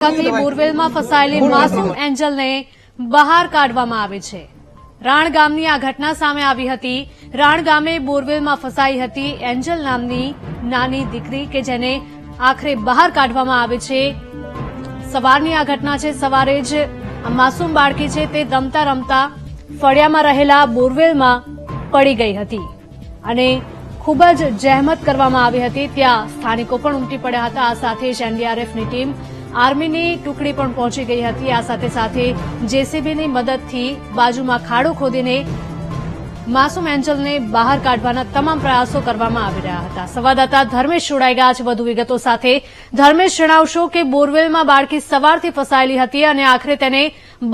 બોરવેલમાં ફસાયેલી માસૂમ એન્જલને બહાર કાઢવામાં આવી છે। રાણ ગામની આ ઘટના સામે આવી હતી। રાણ ગામે બોરવેલમાં ફસાઈ હતી એન્જલ નામની નાની દીકરી કે જેને આખરે બહાર કાઢવામાં આવે છે। સવારની આ ઘટના છે। સવારે જ આ માસૂમ બાળકી છે તે રમતા રમતા ફળિયામાં રહેલા બોરવેલમાં પડી ગઈ હતી અને ખૂબ જ જહેમત કરવામાં આવી હતી। ત્યાં સ્થાનિકો પણ ઉમટી પડ્યા હતા। આ સાથે જ એનડીઆરએફની ટીમ આર્મીની ટુકડી પણ પહોંચી ગઈ હતી। આ સાથે સાથે જેસીબીની મદદથી બાજુમાં ખાડો ખોદીને માસૂમ એન્જલને બહાર કાઢવાના તમામ પ્રયાસો કરવામાં આવી રહ્યા હતા। સંવાદદાતા ધર્મેશ જોડાઈ ગયા છે વધુ વિગતો સાથે। ધર્મેશ, જણાવશો કે બોરવેલમાં બાળકી સવારથી ફસાયેલી હતી અને આખરે તેને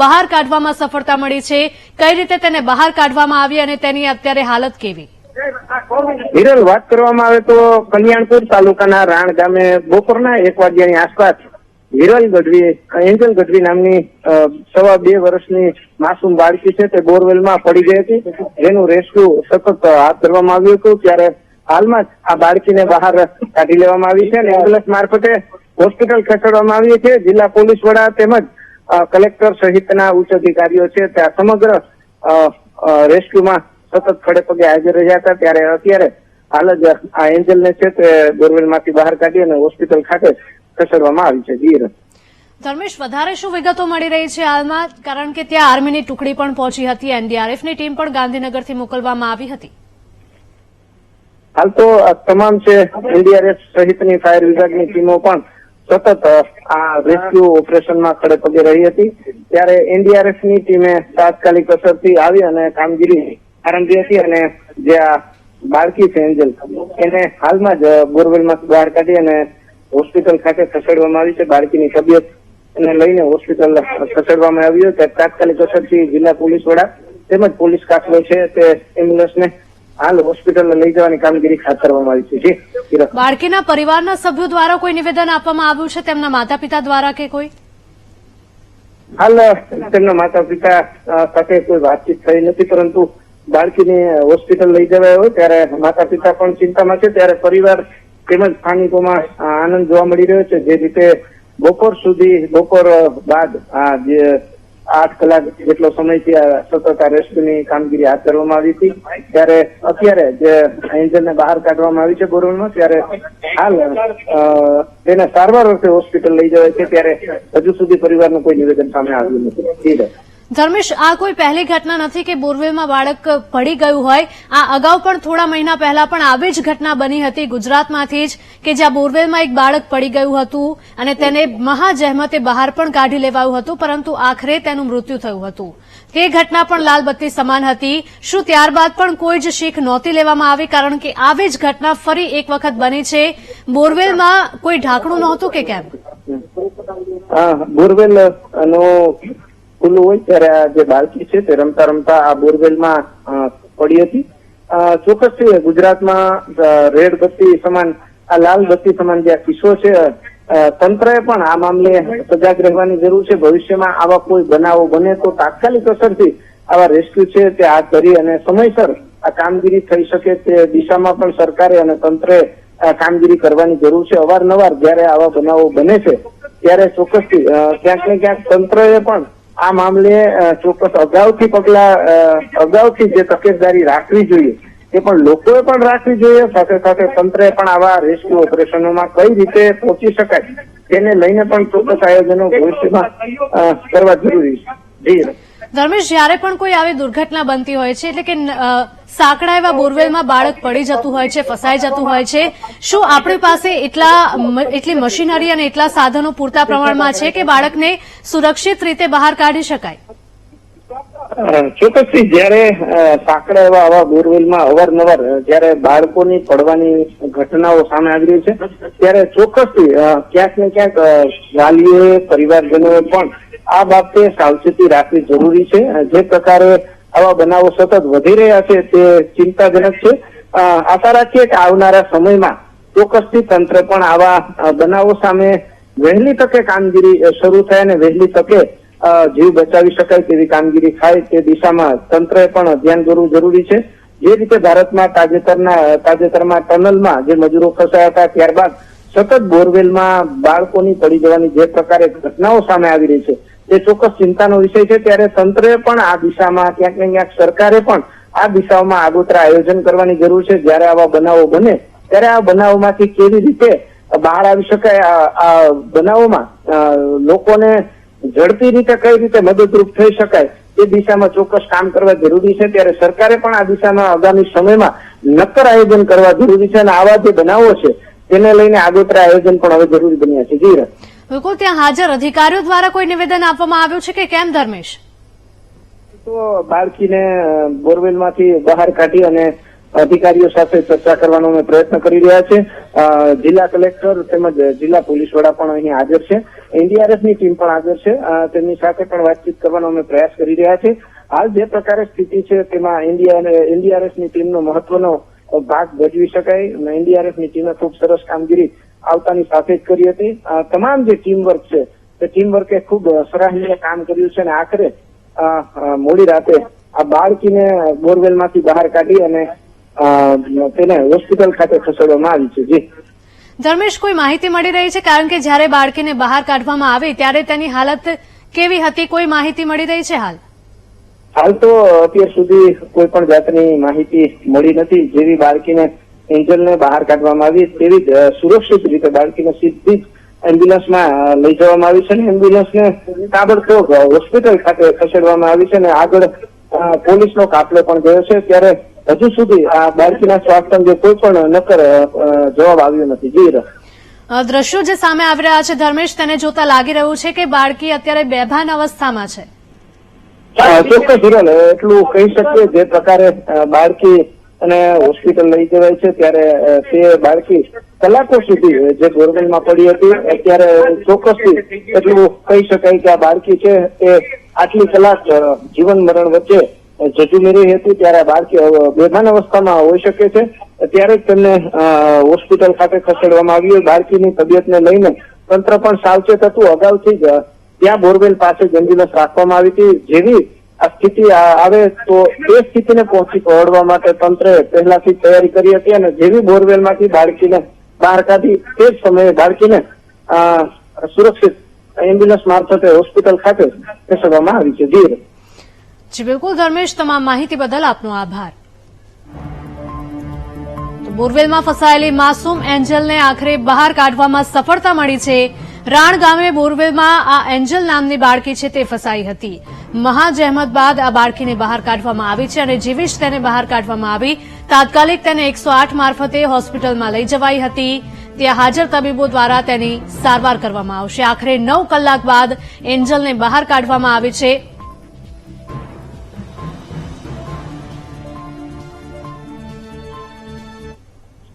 બહાર કાઢવામાં સફળતા મળી છે। કઈ રીતે તેને બહાર કાઢવામાં આવી અને તેની અત્યારે હાલત કેવી? હિરલ, વાત કરવામાં આવે તો કલ્યાણપુર તાલુકાના રાણ ગામે બપોરના 1 વાગ્યાની આસપાસ હિરલ ગઢવી, એન્જલ ગઢવી નામની 2.5 વર્ષની માસૂમ બાળકી છે તે બોરવેલમાં પડી ગઈ હતી, જેનું રેસ્ક્યુ સતત હાથ ધરવામાં આવ્યું હતું। ત્યારે હાલમાં જ આ બાળકીને બહાર કાઢી લેવામાં આવી છે અને એમ્બ્યુલન્સ મારફતે હોસ્પિટલ ખસેડવામાં આવી છે। જિલ્લા પોલીસ વડા તેમજ કલેક્ટર સહિતના ઉચ્ચ અધિકારીઓ છે ત્યાં સમગ્ર રેસ્ક્યુમાં સતત ખડે પગે હાજર રહ્યા હતા। ત્યારે અત્યારે હાલ જ આ એન્જલને છે તે બોરવેલમાંથી બહાર કાઢી અને હોસ્પિટલ ખાતે ખસેડવામાં આવી છે। ધર્મેશ, વધારે શું વિગતો મળી રહી છે હાલમાં? કારણ કે ત્યાં આર્મીની ટુકડી પણ પહોંચી હતી, એનડીઆરએફની ટીમ પણ ગાંધીનગરથી મોકલવામાં આવી હતી। હાલ તો તમામ છે એનડીઆરએફ સહિતની ફાયર વિભાગની ટીમો પણ સતત આ રેસ્ક્યુ ઓપરેશનમાં ખડે પગે રહી હતી। ત્યારે એનડીઆરએફની ટીમે તાત્કાલિક અસરથી આવી અને કામગીરી આરંભી હતી અને જે આ બાળકી છે એન્જલ, એને હાલમાં જ બોરવેલમાંથી બહાર કાઢી અને હોસ્પિટલ ખાતે ખસેડવામાં આવી છે। બાળકીની તબિયતને લઈને હોસ્પિટલ ખસેડવામાં આવ્યું છે। તાત્કાલિક અસરથી જિલ્લા પોલીસ વડા તેમજ પોલીસ કાફલો છે તે એમ્બ્યુલન્સને હાલ હોસ્પિટલ લઈ જવાની કામગીરી હાથ ધરવામાં આવી છે। બાળકીના પરિવારના સભ્યો દ્વારા કોઈ નિવેદન આપવામાં આવ્યું છે, તેમના માતા પિતા દ્વારા કે કોઈ? હાલ તેમના માતા પિતા સાથે કોઈ વાતચીત થઈ નથી, પરંતુ બાળકીને હોસ્પિટલ લઈ જવાય હોય ત્યારે માતા પિતા પણ ચિંતામાં છે। ત્યારે પરિવાર તેમજ સ્થાનિકોમાં આનંદ જોવા મળી રહ્યો છે। જે રીતે બપોર બાદ જે 8 કલાક જેટલો સમયથી સતત આ રેસ્ક્યુની કામગીરી હાથ ધરવામાં આવી હતી, ત્યારે અત્યારે જે એન્જલને બહાર કાઢવામાં આવી છે બોરવેલમાં, ત્યારે હાલ તેને સારવાર અર્થે હોસ્પિટલ લઈ જવાય છે। ત્યારે હજુ સુધી પરિવારનું કોઈ નિવેદન સામે આવ્યું નથી। ધર્મેશ, આ કોઈ પહેલી ઘટના નથી કે બોરવેલમાં બાળક પડી ગયું હોય। આ અગાઉ પણ થોડા મહિના પહેલા પણ આવી જ ઘટના બની હતી ગુજરાતમાંથી જ, કે જ્યાં બોરવેલમાં એક બાળક પડી ગયું હતું અને તેને મહાજહેમતે બહાર પણ કાઢી લેવાયું હતું, પરંતુ આખરે તેનું મૃત્યુ થયું હતું। તે ઘટના પણ લાલબત્તી સમાન હતી। શું ત્યારબાદ પણ કોઈ જ શીખ નહોતી લેવામાં આવી? કારણ કે આવી જ ઘટના ફરી એક વખત બની છે। બોરવેલમાં કોઈ ઢાંકણું નહોતું કે કેમ? બોરવેલ ખુલ્લું હોય ત્યારે આ જે બાળકી છે તે રમતા રમતા આ બોરવેલમાં પડી હતી। ચોક્કસથી ગુજરાતમાં રેડ બત્તી સમાન, આ લાલ બત્તી સમાન જે કિસ્સો છે, તંત્રએ પણ આ મામલે સજાગ રહેવાની જરૂર છે। ભવિષ્યમાં આવા કોઈ બનાવો બને તો તાત્કાલિક અસરથી આવા રેસ્ક્યુ છે તે હાથ ધરી અને સમયસર આ કામગીરી થઈ શકે તે દિશામાં પણ સરકારે અને તંત્રએ કામગીરી કરવાની જરૂર છે। અવારનવાર જયારે આવા બનાવો બને છે ત્યારે ચોક્કસથી ક્યાંક ને ક્યાંક તંત્રએ પણ આ મામલે ચોક્કસ અગાઉથી જે તકેદારી રાખવી જોઈએ તે પણ લોકોએ પણ રાખવી જોઈએ। સાથે સાથે તંત્રએ પણ આવા રેસ્ક્યુ ઓપરેશનોમાં કઈ રીતે પહોંચી શકાય તેને લઈને પણ ચોક્કસ આયોજનો ભવિષ્યમાં કરવા જરૂરી છે। ધર્મેશ, જયારે પણ કોઈ આવી દુર્ઘટના બનતી હોય છે, એટલે કે સાંકડા એવા બોરવેલમાં બાળક પડી જતું હોય છે, ફસાઈ જતું હોય છે, શું આપણી પાસે એટલી મશીનરી અને એટલા સાધનો પૂરતા પ્રમાણમાં છે કે બાળકને સુરક્ષિત રીતે બહાર કાઢી શકાય? ચોક્કસથી જયારે સાંકડા એવા આવા બોરવેલમાં અવારનવાર જયારે બાળકોની પડવાની ઘટનાઓ સામે આવી રહી છે, ત્યારે ચોક્કસથી ક્યાંક ને ક્યાંક વાલીઓએ, પરિવારજનોએ પણ આ બાબતે સાવચેતી રાખવી જરૂરી છે। જે પ્રકારે આવા બનાવો સતત વધી રહ્યા છે તે ચિંતાજનક છે। આશા રાખીએ કે આવનારા સમયમાં ચોક્કસથી તંત્ર પણ આવા બનાવો સામે વહેલી તકે કામગીરી શરૂ થાય અને વહેલી તકે જીવ બચાવી શકાય તેવી કામગીરી થાય તે દિશામાં તંત્રએ પણ ધ્યાન દોરવું જરૂરી છે। જે રીતે ભારતમાં તાજેતરમાં ટનલમાં જે મજૂરો ફસાયા હતા ત્યારબાદ સતત બોરવેલમાં બાળકોની પડી જવાની જે પ્રકારે ઘટનાઓ સામે આવી રહી છે તે ચોક્કસ ચિંતાનો વિષય છે. ત્યારે તંત્રે પણ આ દિશામાં ક્યાંક ને ક્યાંક સરકારે પણ આ દિશાઓમાં આગોતરા આયોજન કરવાની જરૂર છે. જ્યારે આવા બનાવો બને ત્યારે આ બનાવોમાંથી કેવી રીતે બહાર આવી શકાય, આ બનાવોમાં લોકોને ઝડપી રીતે કઈ રીતે મદદરૂપ થઈ શકાય એ દિશામાં ચોક્કસ કામ કરવા જરૂરી છે. ત્યારે સરકારે પણ આ દિશામાં આગામી સમયમાં નક્કર આયોજન કરવા જરૂરી છે અને આવા જે બનાવો છે તેને લઈને આગોતરા આયોજન પણ હવે જરૂરી બન્યા છે. જી બિલકુલ, ત્યાં હાજર અધિકારીઓ દ્વારા કોઈ નિવેદન આપવામાં આવ્યું છે કે કેમ ધર્મેશ? તો બાળકીને બોરવેલમાંથી બહાર કાઢી અને અધિકારીઓ સાથે ચર્ચા કરવાનો અમે પ્રયત્ન કરી રહ્યા છે. જિલ્લા કલેક્ટર તેમજ જિલ્લા પોલીસ વડા પણ અહીં હાજર છે. એનડીઆરએફની ટીમ પણ હાજર છે. તેમની સાથે પણ વાતચીત કરવાનો અમે પ્રયાસ કરી રહ્યા છે. હાલ જે પ્રકારે સ્થિતિ છે તેમાં એનડીઆરએફની ટીમનો મહત્વનો ભાગ ભજવી શકાય. એનડીઆરએફની ટીમે ખૂબ સરસ કામગીરી આવતાની સાથે જ કરી હતી. તમામ જે ટીમવર્ક છે તે ટીમવર્કે ખૂબ સરાહનીય કામ કર્યું છે અને આખરે મોડી રાતે આ બાળકીને બોરવેલમાંથી બહાર કાઢી અને તેને હોસ્પિટલ ખાતે ખસેડવામાં આવી છે. જી ધર્મેશ, કોઈ માહિતી મળી રહી છે? કારણ કે જ્યારે બાળકીને બહાર કાઢવામાં આવી ત્યારે તેની હાલત કેવી હતી, કોઈ માહિતી મળી રહી છે? હાલ તો અત્યાર સુધી કોઈ પણ જાતની માહિતી મળી નથી. જેવી બાળકીને એન્જલને બહાર કાઢવામાં આવી તેવી જ સુરક્ષિત રીતે બાળકીને સીધી જ એમ્બ્યુલન્સમાં લઈ જવામાં આવી છે અને એમ્બ્યુલન્સને તાબડતોબ હોસ્પિટલ ખાતે ખસેડવામાં આવી છે અને આગળ પોલીસનો કાફલો પણ ગયો છે. ત્યારે હજુ સુધી આ બાળકીના સ્વાસ્થ્ય અંગે કોઈ પણ નક્કર જવાબ આવ્યો નથી. જી દ્રશ્યો જે સામે આવી રહ્યા છે ધર્મેશ, તેને જોતા લાગી રહ્યું છે કે બાળકી અત્યારે બેભાન અવસ્થામાં છે. ચોક્કસ હિરલ, એટલું કહી શકીએ જે પ્રકારે બાળકી અને હોસ્પિટલ લઈ જવાય છે ત્યારે તે બાળકી કલાકો સુધી જે બોરવેલમાં પડી હતી અત્યારે ચોક્કસથી એટલું કહી શકાય કે આ બાળકી છે એ આટલી કલાક જીવન મરણ વચ્ચે ઝઝૂમી રહી હતી. ત્યારે આ બાળકી બેભાન અવસ્થામાં હોઈ શકે છે. ત્યારે જ તેમને હોસ્પિટલ ખાતે ખસેડવામાં આવ્યું. બાળકીની તબિયતને લઈને તંત્ર પણ સાવચેત હતું. અગાઉથી જ ત્યાં બોરવેલ પાસે જ એમ્બ્યુલન્સ રાખવામાં આવી હતી. જેવી આ સ્થિતિ આવે તો એ સ્થિતિને પહોંચી વળવા માટે તંત્રે પહેલાથી તૈયારી કરી હતી અને જેવી બોરવેલમાંથી બાળકીને બહાર કાઢી તે જ સમયે બાળકીને સુરક્ષિત એમ્બ્યુલન્સ મારફતે હોસ્પિટલ ખાતે ખસેડવામાં આવી છે. જી બિલકુલ ધર્મેશ, તમામ માહિતી બદલ આપનો આભાર. બોરવેલમાં ફસાયેલી માસૂમ એન્જલને આખરે બહાર કાઢવામાં સફળતા મળી છે. રાણ ગામે બોરવેલમાં આ એન્જલ નામની બાળકી છે તે ફસાઈ હતી. મહાજહેમત બાદ આ બાળકીને બહાર કાઢવામાં આવી છે અને જેવી જ તેને બહાર કાઢવામાં આવી તાત્કાલિક તેને 108 મારફતે હોસ્પિટલમાં લઈ જવાઈ હતી. ત્યાં હાજર તબીબો દ્વારા તેની સારવાર કરવામાં આવશે. આખરે 9 કલાક બાદ એન્જલને બહાર કાઢવામાં આવી છે.